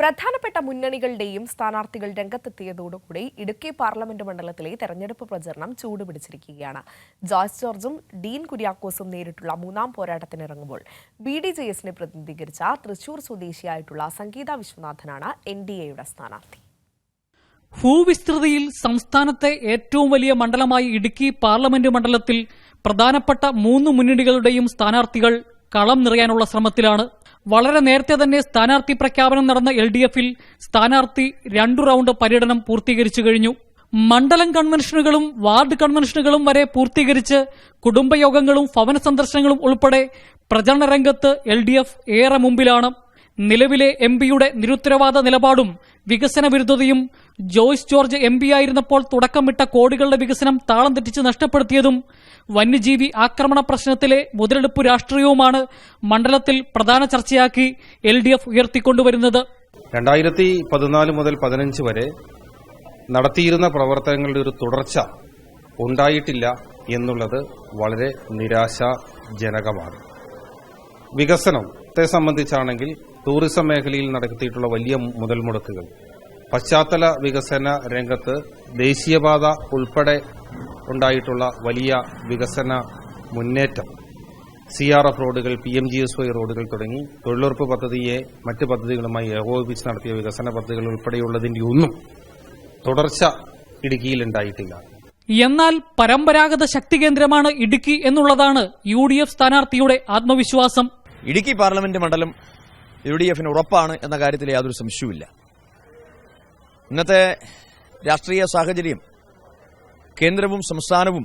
പ്രധാനപ്പെട്ട മുന്നണികളുടെയും സ്ഥാനാർത്ഥികൾ രംഗത്തെത്തിയതോടുകൂടി ഇടുക്കി പാർലമെന്റ് മണ്ഡലത്തിലെ തെരഞ്ഞെടുപ്പ് പ്രചരണം ചൂടുപിടിച്ചിരിക്കുകയാണ്. ജോയ്സ് ജോർജും ഡീൻ കുര്യാക്കോസും നേരിട്ടുള്ള മൂന്നാം പോരാട്ടത്തിനിറങ്ങുമ്പോൾ BDJSനെ പ്രതിനിധീകരിച്ച തൃശൂർ സ്വദേശിയായിട്ടുള്ള സംഗീത വിശ്വനാഥനാണ് NDAയുടെ സ്ഥാനാർത്ഥി. ഭൂവിസ്തൃതിയിൽ സംസ്ഥാനത്തെ ഏറ്റവും വലിയ മണ്ഡലമായ ഇടുക്കി പാർലമെന്റ് മണ്ഡലത്തിൽ പ്രധാനപ്പെട്ട മൂന്ന് മുന്നണികളുടെയും സ്ഥാനാർത്ഥികൾ കളം നിറയാനുള്ള ശ്രമത്തിലാണ്. വളരെ നേരത്തെ തന്നെ സ്ഥാനാർത്ഥി പ്രഖ്യാപനം നടന്ന LDFൽ സ്ഥാനാർത്ഥി 2 റൌണ്ട് പര്യടനം പൂർത്തീകരിച്ചു കഴിഞ്ഞു. മണ്ഡലം കൺവെൻഷനുകളും വാർഡ് കൺവെൻഷനുകളും വരെ പൂർത്തീകരിച്ച് കുടുംബയോഗങ്ങളും ഭവന സന്ദർശനങ്ങളും ഉൾപ്പെടെ പ്രചരണ രംഗത്ത് LDF ഏറെ മുമ്പിലാണ്. നിലവിലെ MPയുടെ നിരുത്തരവാദ നിലപാടും വികസന വിരുദ്ധതയും ജോയ്സ് ജോർജ് MP ആയിരുന്നപ്പോൾ തുടക്കമിട്ട കോടികളുടെ വികസനം താളം തെറ്റിച്ച് നഷ്ടപ്പെടുത്തിയതും വന്യജീവി ആക്രമണ പ്രശ്നത്തിലെ മുതലെടുപ്പ് രാഷ്ട്രീയവുമാണ് മണ്ഡലത്തിൽ പ്രധാന ചർച്ചയാക്കി LDF ഉയർത്തിക്കൊണ്ടുവരുന്നത്. 2014 മുതൽ 15 വരെ നടത്തിയിരുന്ന പ്രവർത്തനങ്ങളുടെ ഒരു തുടർച്ച ഉണ്ടായിട്ടില്ല എന്നുള്ളത് വളരെ നിരാശാജനകമാണ്. വികസനത്തെ സംബന്ധിച്ചാണെങ്കിൽ ടൂറിസം മേഖലയിൽ നടത്തിയിട്ടുള്ള വലിയ മുതൽ മുടക്കുകൾ, പശ്ചാത്തല വികസന രംഗത്ത് ദേശീയപാത ഉൾപ്പെടെ ഉണ്ടായിട്ടുള്ള വലിയ വികസന മുന്നേറ്റം, CRF റോഡുകൾ, PMGSY റോഡുകൾ തുടങ്ങി തൊഴിലുറപ്പ് പദ്ധതിയെ മറ്റ് പദ്ധതികളുമായി ഏകോപിപ്പിച്ച് നടത്തിയ വികസന പദ്ധതികൾ ഉൾപ്പെടെയുള്ളതിന്റെ ഒന്നും തുടർച്ച ഇടുക്കിയിൽ ഉണ്ടായിട്ടില്ല. എന്നാൽ പരമ്പരാഗത ശക്തി കേന്ദ്രമാണ് ഇടുക്കി എന്നുള്ളതാണ് UDF സ്ഥാനാർത്ഥിയുടെ ആത്മവിശ്വാസം. ഇടുക്കി പാർലമെന്റ് മണ്ഡലം UDFന് ഉറപ്പാണ് എന്ന കാര്യത്തിൽ യാതൊരു സംശയവുമില്ല. ഇന്നത്തെ രാഷ്ട്രീയ സാഹചര്യം, കേന്ദ്രവും സംസ്ഥാനവും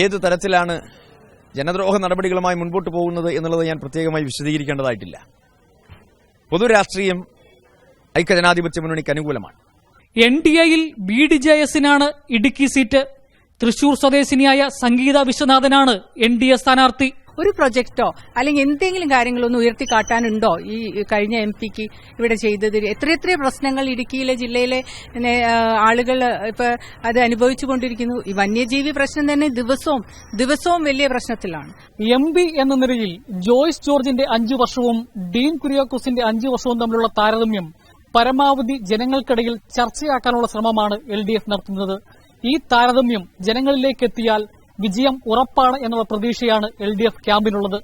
ഏത് തരത്തിലാണ് ജനദ്രോഹ നടപടികളുമായി മുൻപോട്ട് പോകുന്നത് എന്നുള്ളത് ഞാൻ പ്രത്യേകമായി വിശദീകരിക്കേണ്ടതായിട്ടില്ല. പൊതുരാഷ്ട്രീയം ഐക്യജനാധിപത്യ മുന്നണിക്ക് അനുകൂലമാണ്. NDAയിൽ BDJSനാണ് ഇടുക്കി സീറ്റ്. തൃശൂർ സ്വദേശിനിയായ സംഗീത വിശ്വനാഥനാണ് NDA സ്ഥാനാർത്ഥി. ഒരു പ്രൊജക്ടോ അല്ലെങ്കിൽ എന്തെങ്കിലും കാര്യങ്ങളൊന്നും ഉയർത്തിക്കാട്ടാനുണ്ടോ ഈ കഴിഞ്ഞ MPക്ക് ഇവിടെ ചെയ്തത്? എത്രയെത്ര പ്രശ്നങ്ങൾ ഇടുക്കിയിലെ ജില്ലയിലെ ആളുകൾ ഇപ്പൊ അത് അനുഭവിച്ചുകൊണ്ടിരിക്കുന്നു. ഈ വന്യജീവി പ്രശ്നം തന്നെ ദിവസവും വലിയ പ്രശ്നത്തിലാണ്. MP എന്ന നിലയിൽ ജോയ്സ് ജോർജിന്റെ 5 വർഷവും ഡീൻ കുര്യാക്കോസിന്റെ 5 വർഷവും തമ്മിലുള്ള താരതമ്യം പരമാവധി ജനങ്ങൾക്കിടയിൽ ചർച്ചയാക്കാനുള്ള ശ്രമമാണ് LDF നടത്തുന്നത്. ഈ താരതമ്യം ജനങ്ങളിലേക്ക് എത്തിയാൽ വിജയം ഉറപ്പാണ് എന്നുള്ള പ്രതീക്ഷയാണ് LDF ക്യാമ്പിനുള്ളത്.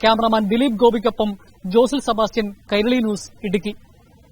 ക്യാമറമാൻ ദിലീപ് ഗോപിക്കൊപ്പം ജോസിൽ സെബാസ്റ്റ്യൻ, കൈരളി ന്യൂസ്, ഇടുക്കി.